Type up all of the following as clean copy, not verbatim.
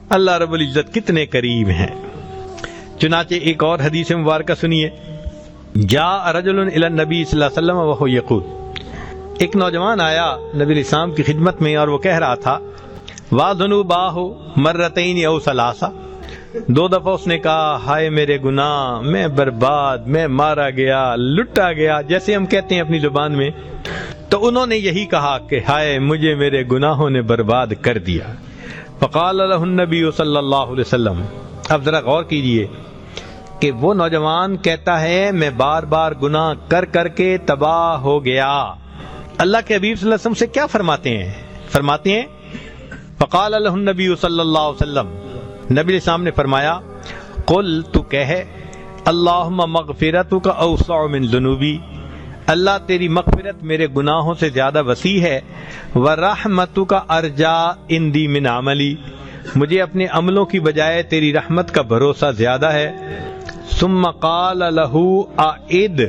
اللہ رب العزت کتنے قریب ہیں۔ چنانچہ ایک اور حدیث مبارکہ سنیے، جاء رجل الی النبی صلی اللہ علیہ وسلم وهو یقول، ایک نوجوان آیا نبی علیہ السلام کی خدمت میں اور وہ کہہ رہا تھا، وَذُنُوبَاهُ مَرَّتَيْنِ أَوْ ثَلَاثَ، 2 دفعہ اس نے کہا ہائے میرے گناہ، میں برباد، میں مارا گیا، لٹا گیا، جیسے ہم کہتے ہیں اپنی زبان میں، تو انہوں نے یہی کہا کہ ہائے مجھے میرے گناہوں نے برباد کر دیا۔ فقال له النبی صلی اللہ علیہ وسلم، اب ذرا غور کیجئے کہ وہ نوجوان کہتا ہے میں بار بار گناہ کر کر کے تباہ ہو گیا، اللہ کے حبیب صلی اللہ علیہ وسلم سے کیا فرماتے ہیں فقال له النبی صلی اللہ علیہ وسلم، نبی علیہ السلام نے فرمایا، قل تو کہے اللہم مغفرتک اوسع من ذنوبی، اللہ تیری مغفرت میرے گناہوں سے زیادہ وسیع ہے، ورحمتک ارجا عندی من عملی، مجھے اپنے عملوں کی بجائے تیری رحمت کا بھروسہ زیادہ ہے۔ ثم قال له اعد،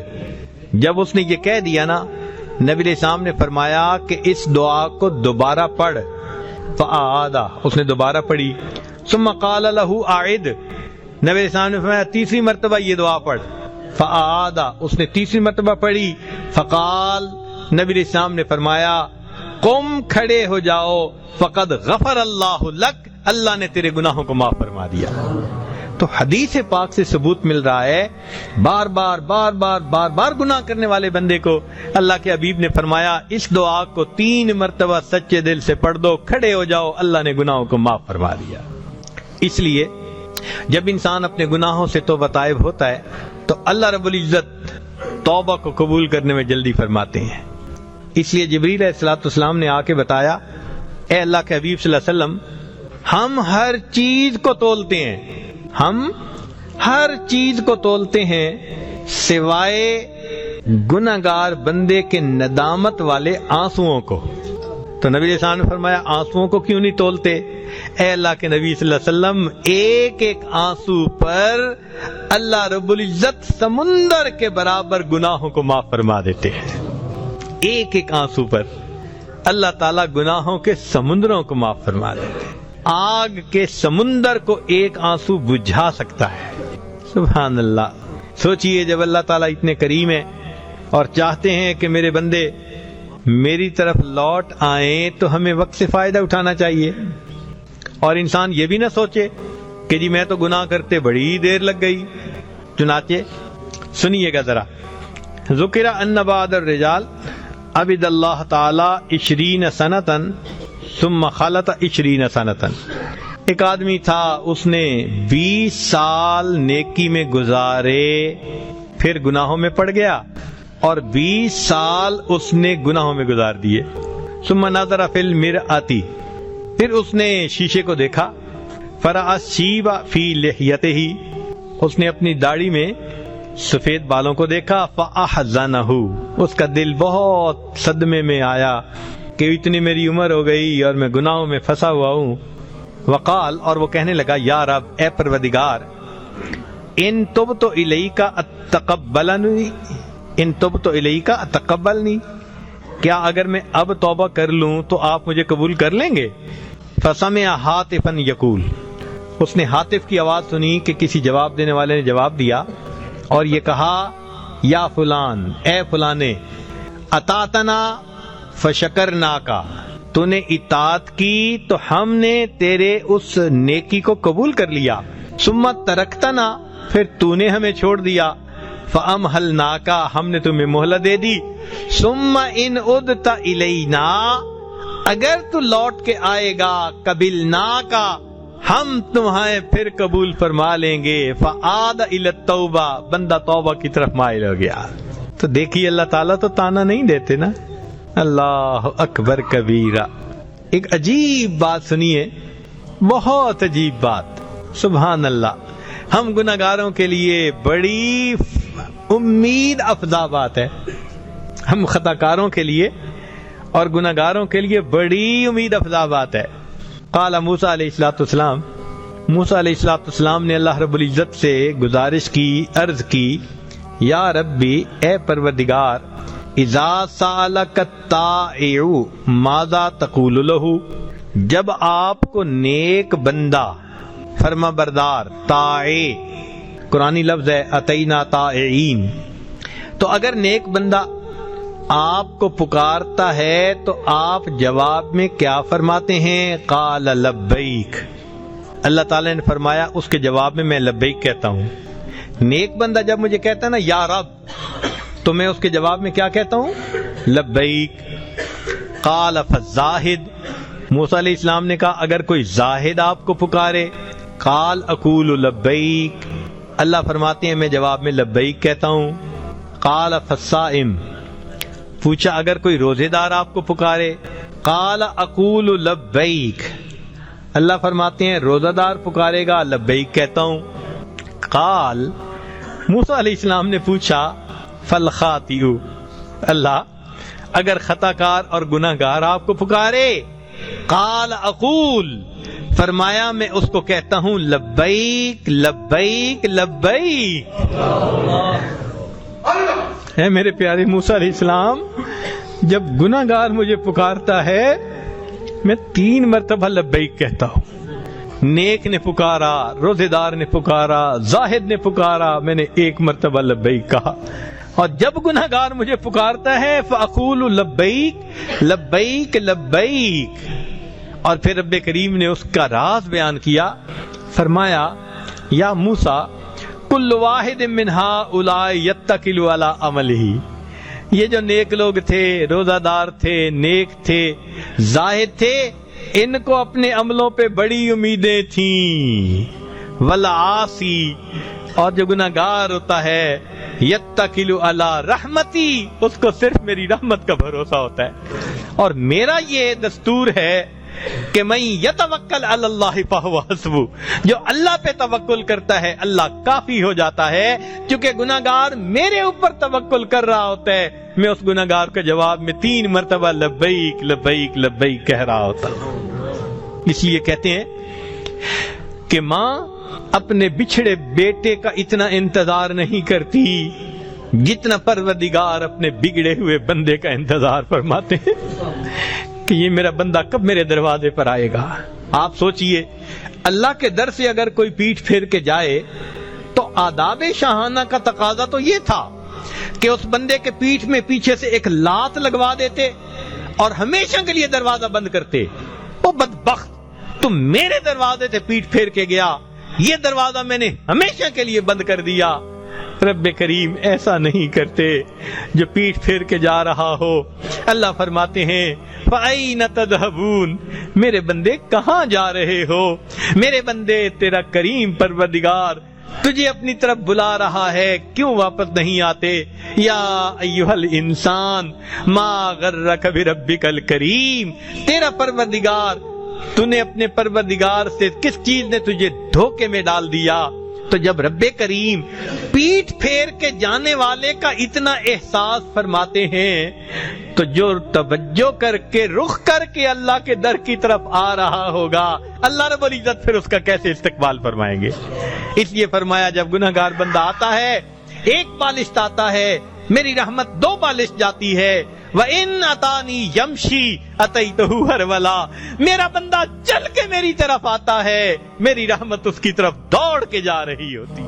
جب اس نے یہ کہہ دیا نا، نبی علیہ السلام نے فرمایا کہ اس دعا کو دوبارہ پڑھ، فاعادہ، اس نے دوبارہ پڑھی۔ ثم قال له اعد، نبی علیہ السلام نے فرمایا تیسری مرتبہ یہ دعا پڑھ، فاعادہ، اس نے تیسری مرتبہ پڑھی۔ فقال، نبی علیہ السلام نے فرمایا قم، کھڑے ہو جاؤ، فقد غفر اللہ لک، اللہ نے تیرے گناہوں کو معاف فرما دیا۔ تو حدیث پاک سے ثبوت مل رہا ہے بار بار گناہ کرنے والے بندے کو اللہ کے حبیب نے فرمایا اس دعا کو 3 مرتبہ سچے دل سے پڑھ دو، کھڑے ہو جاؤ، اللہ نے گناہوں کو معاف فرما دیا۔ اس لیے جب انسان اپنے گناہوں سے توبہ طائب ہوتا ہے تو اللہ رب العزت توبہ کو قبول کرنے میں جلدی فرماتے ہیں۔ اس لیے جبریل علیہ الصلوۃ والسلام نے آ کے بتایا، اے اللہ کے حبیب صلی اللہ علیہ وسلم، ہم ہر چیز کو تولتے ہیں، ہم ہر چیز کو تولتے ہیں سوائے گناہگار بندے کے ندامت والے آنسوؤں کو۔ تو نبی علیہ السلام نے فرمایا آنسوؤں کو کیوں نہیں تولتے؟ اے اللہ کے نبی صلی اللہ علیہ وسلم، ایک ایک آنسو پر اللہ رب العزت سمندر کے برابر گناہوں کو معاف فرما دیتے ہیں۔ ایک ایک آنسو پر اللہ تعالیٰ گناہوں کے سمندروں کو معاف فرما دیتے ہیں۔ آگ کے سمندر کو ایک آنسو بجھا سکتا ہے۔ سبحان اللہ۔ سوچئے جب اللہ تعالیٰ اتنے کریم ہیں اور چاہتے ہیں کہ میرے بندے میری طرف لوٹ آئیں تو ہمیں وقت سے فائدہ اٹھانا چاہیے، اور انسان یہ بھی نہ سوچے کہ جی میں تو گناہ کرتے بڑی دیر لگ گئی۔ چنانچہ سنیے گا ذرا، ذکر ان بعض الرجال عبد اللہ تعالی 20 سنتاً ثم خلط 20 سنتاً، ایک آدمی تھا، اس نے 20 سال نیکی میں گزارے، پھر گناہوں میں پڑ گیا اور 20 سال اس نے گناہوں میں گزار دیے۔ ثم نظر فی المرآۃ، پھر اس نے شیشے کو دیکھا، فرأى الشیب فی لحیتہ، اس نے اپنی داڑھی میں سفید بالوں کو دیکھا، فأحزنہ، اس کا دل بہت صدمے میں آیا کہ اتنی میری عمر ہو گئی اور میں گناہوں میں پھنسا ہوا ہوں۔ وقال، اور وہ کہنے لگا، یا رب، اے پروردگار، ان تبت الیک اتقبلنی، ان تبت الیک اتقبلنی، کیا اگر میں اب توبہ کر لوں تو آپ مجھے قبول کر لیں گے؟ فسمع ہاتفا یقول، اس نے ہاتف کی آواز سنی کہ کسی جواب دینے والے نے جواب دیا اور یہ کہا، یا فلان، اے فلانے، اطاعتنا فشکرناکا، تو نے اطاعت کی تو ہم نے تیرے اس نیکی کو قبول کر لیا، ثم ترکتنا، پھر تو نے ہمیں چھوڑ دیا، فامہلناکا، ہم نے تمہیں مہلت دے دی، ثم ان عدت الینا، اگر تو لوٹ کے آئے گا، قبلناکا، ہم تمہیں پھر قبول فرما لیں گے، فعاد الی التوبہ، بندہ توبہ کی طرف مائل ہو گیا۔ تو دیکھیے اللہ تعالیٰ تو تانا نہیں دیتے نا۔ اللہ اکبر کبیرہ۔ ایک عجیب بات سنیے، بہت عجیب بات، سبحان اللہ۔ ہم گناہگاروں کے لیے بڑی امید افزا بات ہے، ہم خطاکاروں کے لیے اور گناہگاروں کے لیے بڑی امید افزا بات ہے۔ قال موسیٰ علیہ السلام، موسیٰ علیہ السلام نے اللہ رب العزت سے گزارش کی، عرض کی، یا ربی، اے پروردگار، اذا سألک الطائع ماذا تقول له، جب آپ کو نیک بندہ فرما بردار، طاعے قرآنی لفظ ہے، اتینا طائعین۔ تو اگر نیک بندہ آپ کو پکارتا ہے تو آپ جواب میں کیا فرماتے ہیں؟ قال لبیک۔ اللہ تعالیٰ نے فرمایا اس کے جواب میں لبیک کہتا ہوں۔ نیک بندہ جب مجھے کہتا ہے نا یا رب، تو میں اس کے جواب میں کیا کہتا ہوں؟ لبیک۔ قال فالزاہد، موسیٰ علیہ السلام نے کہا اگر کوئی زاہد آپ کو پکارے، قال اقول لبیک، اللہ فرماتے ہیں میں جواب میں لبیک کہتا ہوں۔ قال فالصائم، پوچھا اگر کوئی روزے دار آپ کو پکارے، قال اقول لبیک، اللہ فرماتے ہیں روزہ دار پکارے گا لبیک کہتا ہوں۔ قال، موسیٰ علیہ السلام نے پوچھا فالخاطئ، اللہ اگر خطا کار اور گناہ گار آپ کو پکارے، قال اقول، فرمایا میں اس کو کہتا ہوں لبیک لبیک لبیک۔ اے میرے پیارے موسیٰ علیہ السلام، جب گناہ گار مجھے پکارتا ہے میں 3 مرتبہ لبیک کہتا ہوں۔ نیک نے پکارا، روزے دار نے پکارا، زاہد نے پکارا، میں نے 1 مرتبہ لبیک کہا۔ اور جب گناہ گار مجھے پکارتا ہے فاقول لبیک لبیک لبیک۔ اور پھر رب کریم نے اس کا راز بیان کیا، فرمایا یا موسیٰ کل واحد من ہؤلاء یتکل علی عملہ، یہ جو نیک لوگ تھے، روزہ دار تھے، نیک تھے، زاہد تھے، ان کو اپنے عملوں پہ بڑی امیدیں تھیں۔ والعاصی، اور جو گناہ گار ہوتا ہے، یتکل علی رحمتی، اس کو صرف میری رحمت کا بھروسہ ہوتا ہے۔ اور میرا یہ دستور ہے کہ من یتوکل علی اللہ فہو حسبہ، جو اللہ پہ توکل کرتا ہے اللہ کافی ہو جاتا ہے۔ چونکہ گناہ گار میرے اوپر توکل کر رہا ہوتا ہے، میں اس گناہ گار کے جواب میں 3 مرتبہ لبیک لبیک لبیک کہہ رہا ہوتا ہوں۔ اس لیے کہتے ہیں کہ ماں اپنے بچھڑے بیٹے کا اتنا انتظار نہیں کرتی جتنا پروردگار اپنے بگڑے ہوئے بندے کا انتظار فرماتے ہیں کہ یہ میرا بندہ کب میرے دروازے پر آئے گا۔ آپ سوچئے اللہ کے در سے اگر کوئی پیٹھ پھیر کے جائے تو آداب شاہانہ کا تقاضا تو یہ تھا کہ اس بندے کے پیٹھ میں پیچھے سے ایک لات لگوا دیتے اور ہمیشہ کے لیے دروازہ بند کرتے۔ وہ بدبخت، تم میرے دروازے سے پیٹھ پھیر کے گیا، یہ دروازہ میں نے ہمیشہ کے لیے بند کر دیا۔ رب کریم ایسا نہیں کرتے جو پیٹھ پھیر کے جا رہا ہو۔ اللہ فرماتے ہیں فَأَيْنَ تَذْهَبُونَ، میرے بندے کہاں جا رہے ہو؟ میرے بندے تیرا کریم پروردگار تجھے اپنی طرف بلا رہا ہے، کیوں واپس نہیں آتے؟ یا ایھا الانسان ما غرک بربک الکریم، تیرا پروردگار، تو نے اپنے پروردگار سے کس چیز نے تجھے دھوکے میں ڈال دیا؟ تو جب رب کریم پیٹھ پھیر کے جانے والے کا اتنا احساس فرماتے ہیں تو جو توجہ کر کے رخ کر کے اللہ کے در کی طرف آ رہا ہوگا، اللہ رب العزت پھر اس کا کیسے استقبال فرمائیں گے؟ اس لیے فرمایا جب گناہگار بندہ آتا ہے 1 بالشت آتا ہے، میری رحمت 2 بالشت جاتی ہے۔ وَإِنْ أَتَانِي يَمْشِي أَتَيْتُهُ هَرْوَلًا، میرا بندہ چل کے میری طرف آتا ہے، میری رحمت اس کی طرف دوڑ کے جا رہی ہوتی۔